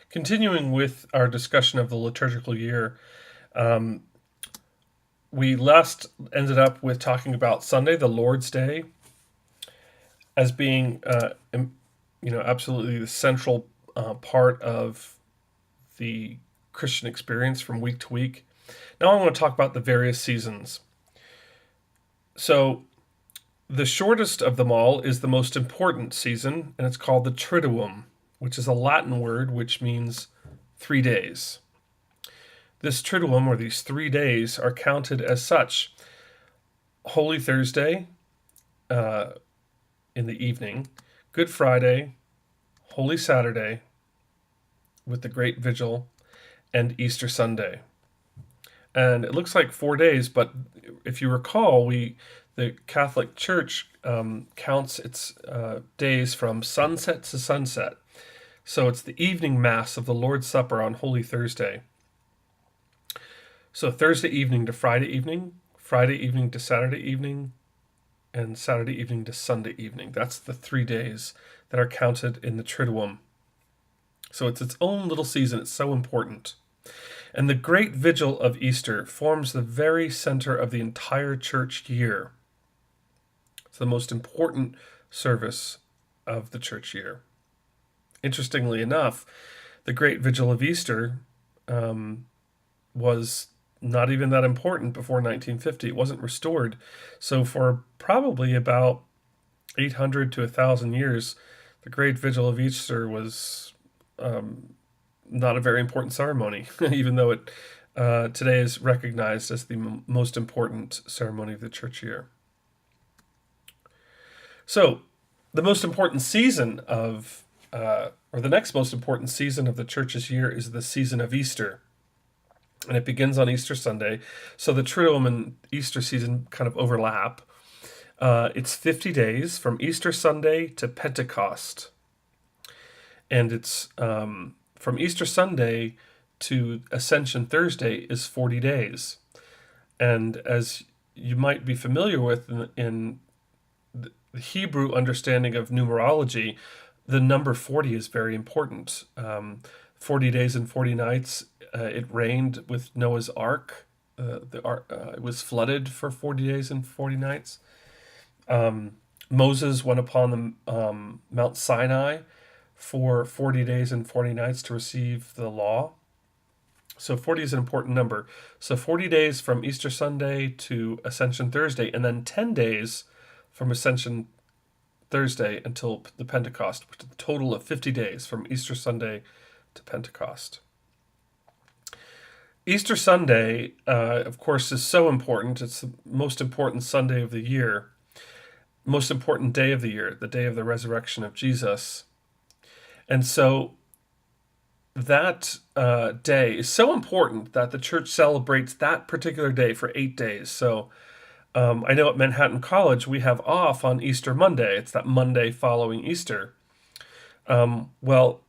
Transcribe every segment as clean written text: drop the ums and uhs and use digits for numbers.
Continuing with our discussion of the liturgical year, um, we last ended up with talking about Sunday, the Lord's Day, as being, absolutely the central part of the Christian experience from week to week. Now I want to talk about the various seasons. So the shortest of them all is the most important season, and it's called the Triduum, which is a Latin word which means 3 days. This Triduum, or these 3 days, are counted as such: Holy Thursday uh, in the evening, Good Friday, Holy Saturday with the Great Vigil, and Easter Sunday. And it looks like 4 days, but if you recall, the Catholic Church counts its days from sunset to sunset. So it's the evening Mass of the Lord's Supper on Holy Thursday. So Thursday evening to Friday evening to Saturday evening, and Saturday evening to Sunday evening. That's the 3 days that are counted in the Triduum. So it's its own little season. It's so important. And the great vigil of Easter forms the very center of the entire church year. It's the most important service of the church year. Interestingly enough, the great vigil of Easter was not even that important before 1950. It wasn't restored. So for probably about 800 to 1,000 years, the great vigil of Easter was not a very important ceremony, even though it today is recognized as the most important ceremony of the church year. So, the most important season or the next most important season of the church's year is the season of Easter. And it begins on Easter Sunday. So the Triduum and Easter season kind of overlap. It's 50 days from Easter Sunday to Pentecost. And it's from Easter Sunday to Ascension Thursday is 40 days. And as you might be familiar with in the Hebrew understanding of numerology, the number 40 is very important. 40 days and 40 nights, it rained with Noah's Ark. It was flooded for 40 days and 40 nights. Moses went upon the Mount Sinai for 40 days and 40 nights to receive the law. So 40 is an important number. So 40 days from Easter Sunday to Ascension Thursday, and then 10 days from Ascension Thursday until the Pentecost, which is a total of 50 days from Easter Sunday to Pentecost. Easter Sunday, of course, is so important. It's the most important Sunday of the year, most important day of the year, the day of the resurrection of Jesus. And so that day is so important that the church celebrates that particular day for 8 days. So I know at Manhattan College we have off on Easter Monday. It's that Monday following Easter. Well,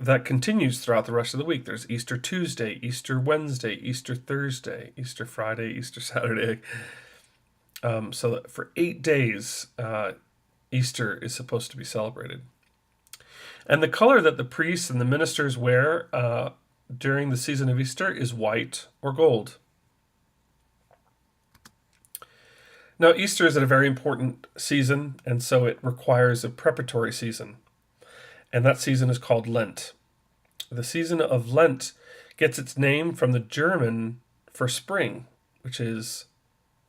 that continues throughout the rest of the week. There's Easter Tuesday, Easter Wednesday, Easter Thursday, Easter Friday, Easter Saturday. So that for 8 days, Easter is supposed to be celebrated. And the color that the priests and the ministers wear during the season of Easter is white or gold. Now, Easter is a very important season, and so it requires a preparatory season. And that season is called Lent. The season of Lent gets its name from the German for spring, which is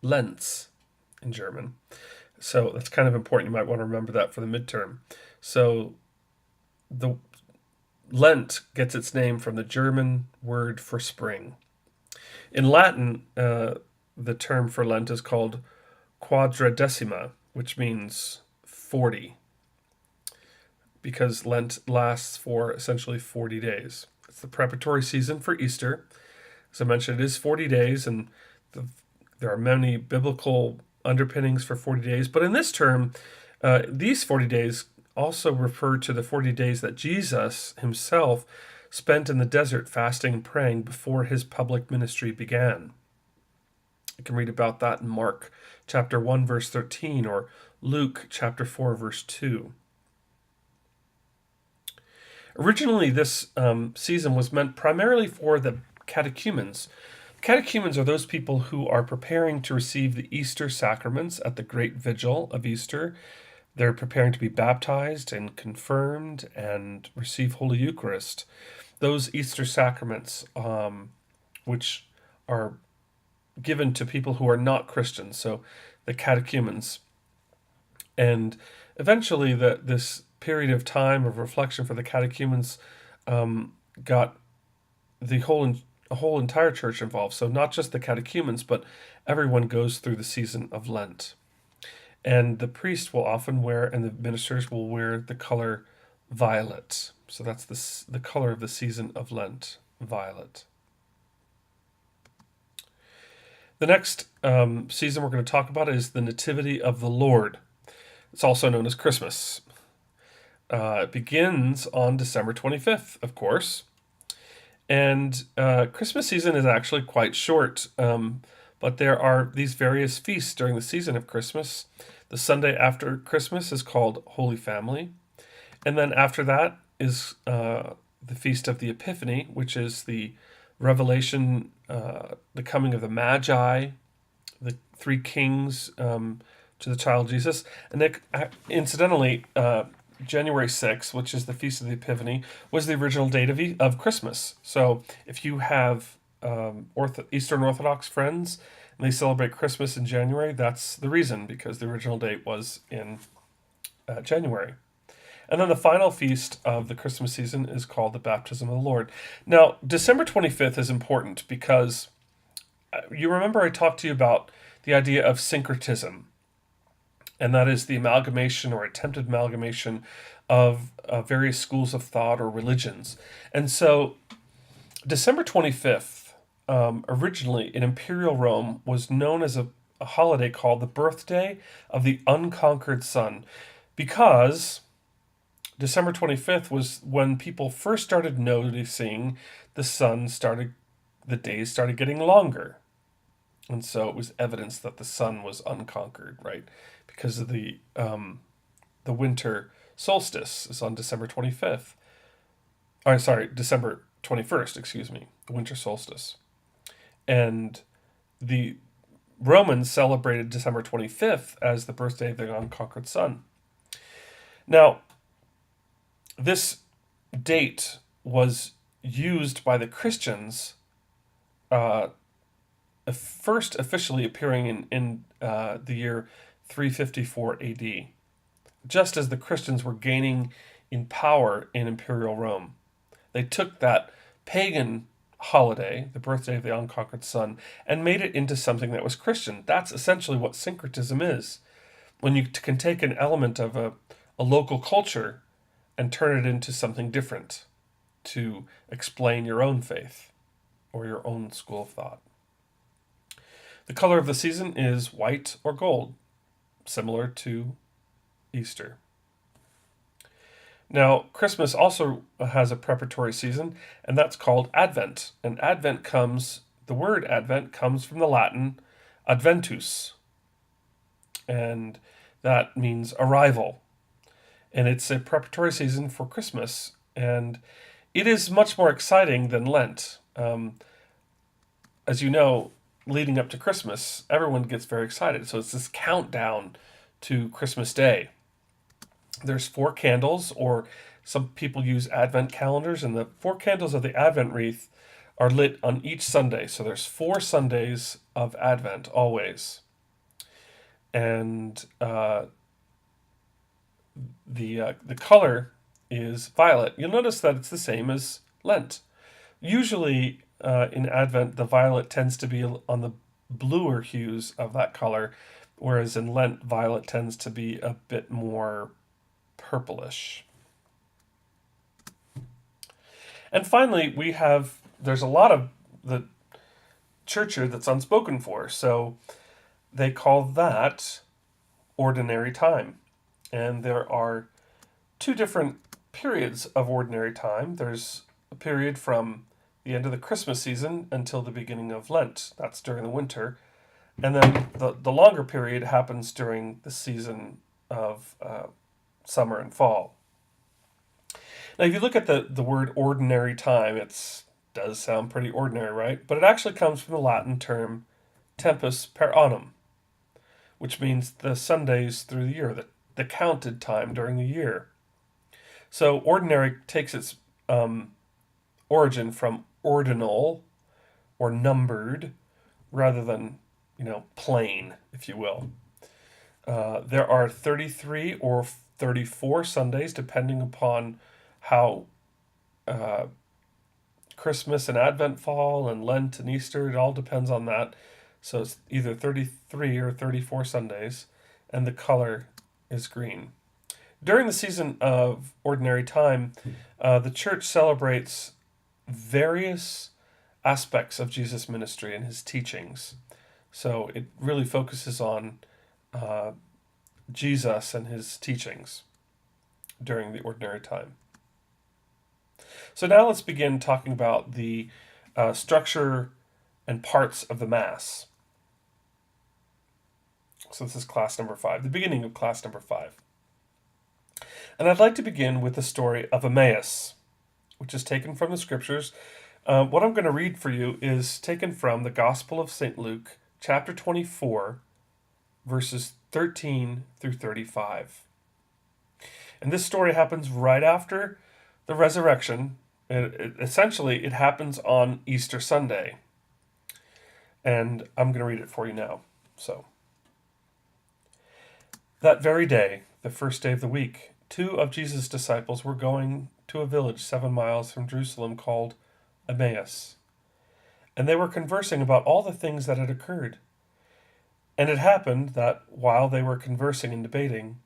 Lenz in German. So that's kind of important. You might want to remember that for the midterm. So the Lent gets its name from the German word for spring. In Latin, the term for Lent is called quadridecima, which means 40, because Lent lasts for essentially 40 days. It's the preparatory season for Easter. As I mentioned, it is 40 days, and there are many biblical underpinnings for 40 days. But in this term, these 40 days also refer to the 40 days that Jesus himself spent in the desert fasting and praying before his public ministry began. You can read about that in Mark chapter 1, verse 13, or Luke chapter 4, verse 2. Originally, this season was meant primarily for the catechumens. Catechumens are those people who are preparing to receive the Easter sacraments at the great vigil of Easter. They're preparing to be baptized and confirmed and receive Holy Eucharist. Those Easter sacraments, which are given to people who are not Christians, so the catechumens. And eventually, this period of time of reflection for the catechumens got the whole entire church involved. So not just the catechumens, but everyone goes through the season of Lent. And the priest will often wear, and the ministers will wear the color violet. So that's the color of the season of Lent, violet. The next season we're going to talk about is the Nativity of the Lord. It's also known as Christmas. It begins on December 25th, of course. And Christmas season is actually quite short, but there are these various feasts during the season of Christmas. The Sunday after Christmas is called Holy Family. And then after that is the Feast of the Epiphany, which is the revelation, the coming of the Magi, the three kings to the child Jesus. And then, incidentally, January 6th, which is the Feast of the Epiphany, was the original date of Christmas. So if you have Eastern Orthodox friends and they celebrate Christmas in January, that's the reason, because the original date was in January. And then the final feast of the Christmas season is called the Baptism of the Lord. Now, December 25th is important because you remember I talked to you about the idea of syncretism, and that is the amalgamation or attempted amalgamation of various schools of thought or religions. And so December 25th, originally in Imperial Rome, was known as a holiday called the birthday of the unconquered sun, because December 25th was when people first started noticing the days started getting longer. And so it was evidence that the sun was unconquered, right? Because of the winter solstice is on December 25th. December 21st, excuse me, the winter solstice. And the Romans celebrated December 25th as the birthday of the unconquered sun. Now, this date was used by the Christians, first officially appearing in the year 354 AD, just as the Christians were gaining in power in Imperial Rome. They took that pagan holiday, the birthday of the unconquered sun, and made it into something that was Christian. That's essentially what syncretism is. When you can take an element of a local culture and turn it into something different to explain your own faith or your own school of thought. The color of the season is white or gold, similar to Easter. Now, Christmas also has a preparatory season, and that's called Advent. And the word Advent comes from the Latin adventus, and that means arrival. And it's a preparatory season for Christmas, and it is much more exciting than Lent. As you know, leading up to Christmas, everyone gets very excited. So it's this countdown to Christmas Day. There's 4 candles, or some people use Advent calendars, and the 4 candles of the Advent wreath are lit on each Sunday. So there's 4 Sundays of Advent always. And the color is violet. You'll notice that it's the same as Lent. Usually in Advent, the violet tends to be on the bluer hues of that color, whereas in Lent, violet tends to be a bit more purplish. And finally, there's a lot of the church year that's unspoken for, so they call that ordinary time. And there are 2 different periods of ordinary time. There's a period from the end of the Christmas season until the beginning of Lent. That's during the winter. And then the longer period happens during the season of summer and fall. Now, if you look at the word ordinary time, it does sound pretty ordinary, right? But it actually comes from the Latin term tempus per annum, which means the Sundays through the year, the counted time during the year. So ordinary takes its um, origin from ordinal or numbered rather than, plain, if you will. There are 33 or 34 Sundays, depending upon how uh, Christmas and Advent fall, and Lent and Easter. It all depends on that. So it's either 33 or 34 Sundays, and the color is green. During the season of ordinary time, the church celebrates various aspects of Jesus' ministry and his teachings. So it really focuses on uh, Jesus and his teachings during the ordinary time. So now let's begin talking about the structure and parts of the Mass. So this is class number 5, the beginning of class number 5. And I'd like to begin with the story of Emmaus, which is taken from the scriptures. What I'm going to read for you is taken from the Gospel of St. Luke, chapter 24, verses 13 through 35. And this story happens right after the resurrection. Essentially, it happens on Easter Sunday. And I'm going to read it for you now. So, that very day, the first day of the week, 2 of Jesus' disciples were going to a village 7 miles from Jerusalem called Emmaus. And they were conversing about all the things that had occurred. And it happened that while they were conversing and debating,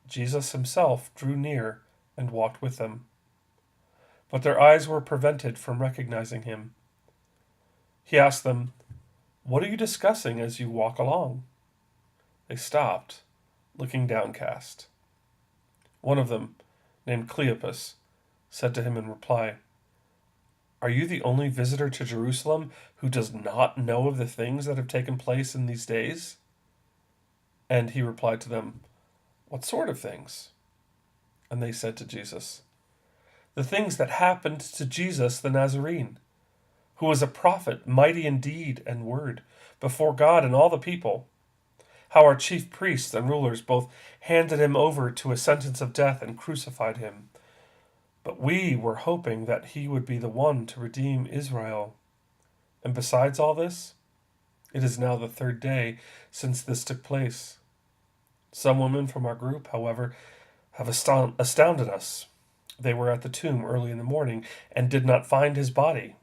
Jesus himself drew near and walked with them. But their eyes were prevented from recognizing him. He asked them, "What are you discussing as you walk along?" They stopped, looking downcast. One of them, named Cleopas, said to him in reply, "Are you the only visitor to Jerusalem who does not know of the things that have taken place in these days?" And he replied to them, "What sort of things?" And they said to Jesus, "The things that happened to Jesus the Nazarene, who was a prophet, mighty in deed and word, before God and all the people. How our chief priests and rulers both handed him over to a sentence of death and crucified him. But we were hoping that he would be the one to redeem Israel. And besides all this, it is now the 3rd day since this took place. Some women from our group, however, have astounded us. They were at the tomb early in the morning and did not find his body.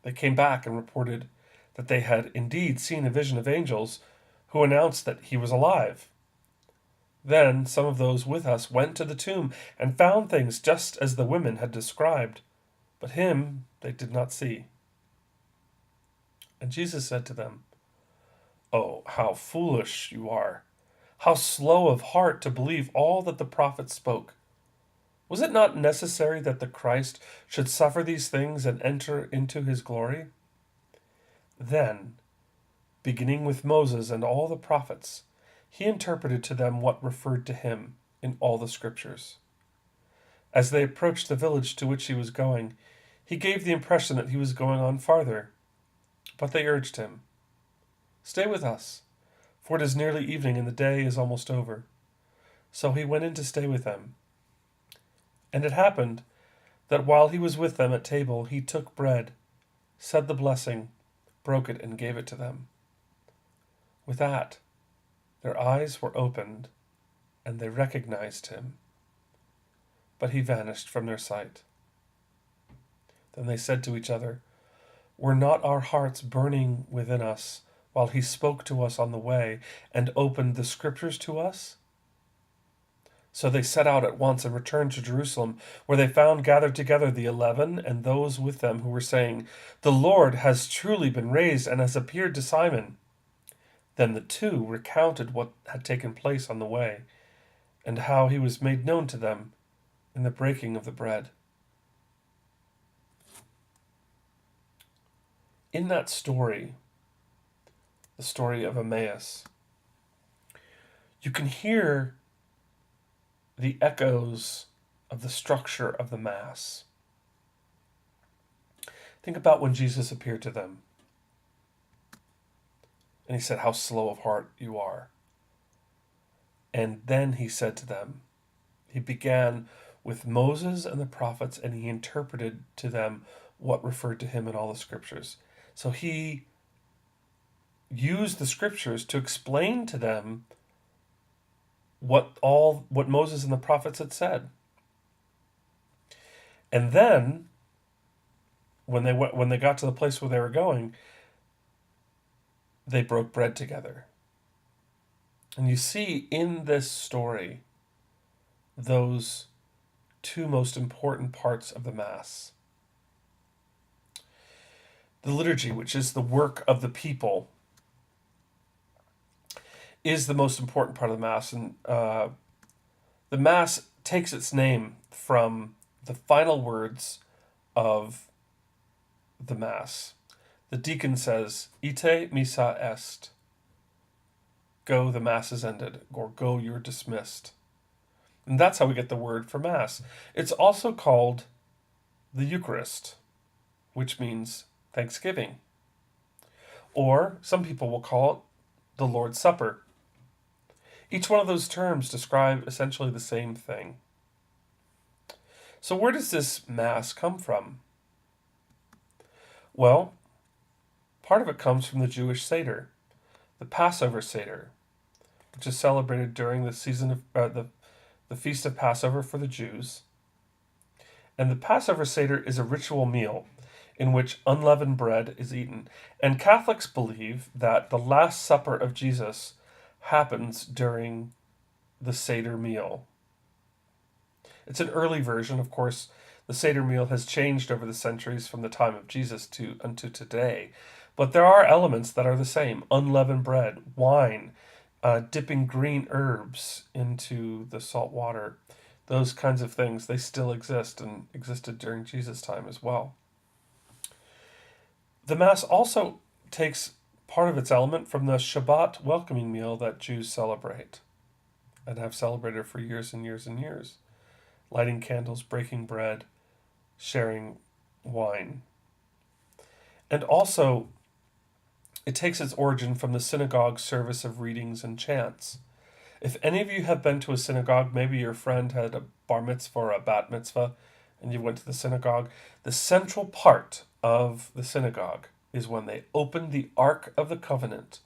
They came back and reported that they had indeed seen a vision of angels who announced that he was alive. Then some of those with us went to the tomb and found things just as the women had described, but him they did not see." And Jesus said to them, "Oh, how foolish you are! How slow of heart to believe all that the prophets spoke! Was it not necessary that the Christ should suffer these things and enter into his glory?" Then, beginning with Moses and all the prophets, he interpreted to them what referred to him in all the scriptures. As they approached the village to which he was going, he gave the impression that he was going on farther. But they urged him, "Stay with us, for it is nearly evening and the day is almost over." So he went in to stay with them. And it happened that while he was with them at table, he took bread, said the blessing, broke it, and gave it to them. With that, their eyes were opened, and they recognized him. But he vanished from their sight. Then they said to each other, "Were not our hearts burning within us while he spoke to us on the way and opened the scriptures to us?" So they set out at once and returned to Jerusalem, where they found gathered together the 11 and those with them who were saying, "The Lord has truly been raised and has appeared to Simon." Then the 2 recounted what had taken place on the way, and how he was made known to them in the breaking of the bread. In that story, the story of Emmaus, you can hear the echoes of the structure of the Mass. Think about when Jesus appeared to them and he said, "How slow of heart you are." And then he said to them, he began with Moses and the prophets, and he interpreted to them what referred to him in all the scriptures. So he used the scriptures to explain to them what Moses and the prophets had said. And then when they got to the place where they were going, they broke bread together. And you see in this story those two most important parts of the Mass. The liturgy, which is the work of the people, is the most important part of the Mass. And the Mass takes its name from the final words of the Mass. The deacon says, "Ite missa est." Go, the Mass is ended, or go, you're dismissed. And that's how we get the word for Mass. It's also called the Eucharist, which means Thanksgiving. Or some people will call it the Lord's Supper. Each one of those terms describe essentially the same thing. So where does this Mass come from? Well, part of it comes from the Jewish Seder, the Passover Seder, which is celebrated during the season of the Feast of Passover for the Jews. And the Passover Seder is a ritual meal in which unleavened bread is eaten. And Catholics believe that the Last Supper of Jesus happens during the Seder meal. It's an early version, of course. The Seder meal has changed over the centuries from the time of Jesus unto today. But there are elements that are the same. Unleavened bread, wine, dipping green herbs into the salt water. Those kinds of things, they still exist and existed during Jesus' time as well. The Mass also takes part of its element from the Shabbat welcoming meal that Jews celebrate and have celebrated for years and years and years. Lighting candles, breaking bread, sharing wine. And also, it takes its origin from the synagogue service of readings and chants. If any of you have been to a synagogue, maybe your friend had a bar mitzvah or a bat mitzvah, and you went to the synagogue, the central part of the synagogue is when they open the Ark of the Covenant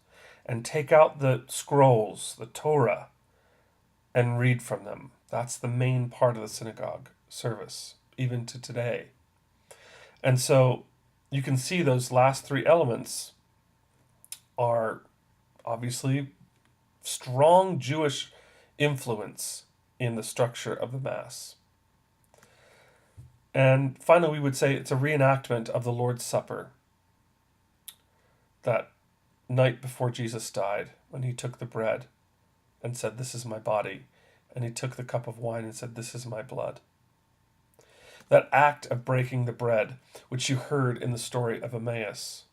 and take out the scrolls, the Torah, and read from them. That's the main part of the synagogue service, even to today. And so you can see those last three elements are obviously strong Jewish influence in the structure of the Mass. And finally, we would say it's a reenactment of the Lord's Supper, that night before Jesus died, when he took the bread and said, "This is my body," and he took the cup of wine and said, "This is my blood." That act of breaking the bread, which you heard in the story of Emmaus,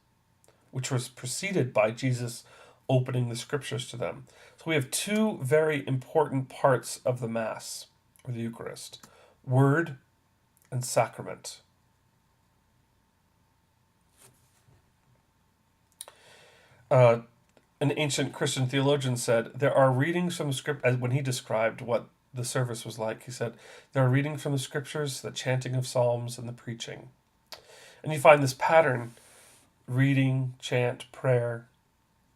which was preceded by Jesus opening the scriptures to them. So we have two very important parts of the Mass, or the Eucharist: word and sacrament. An ancient Christian theologian said, there are readings from the script, as when he described what the service was like, he said, there are readings from the scriptures, the chanting of psalms, and the preaching. And you find this pattern: reading, chant, prayer,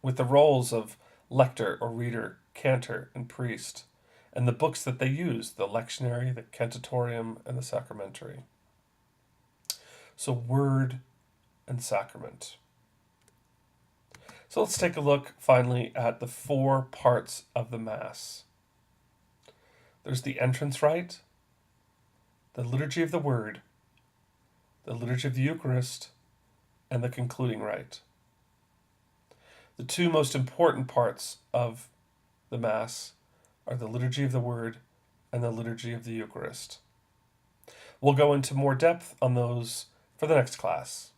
with the roles of lector or reader, cantor, and priest, and the books that they use, the lectionary, the cantatorium, and the sacramentary. So word and sacrament. So let's take a look finally at the four parts of the Mass. There's the entrance rite, the liturgy of the Word, the liturgy of the Eucharist, and the concluding rite. The two most important parts of the Mass are the liturgy of the Word and the liturgy of the Eucharist. We'll go into more depth on those for the next class.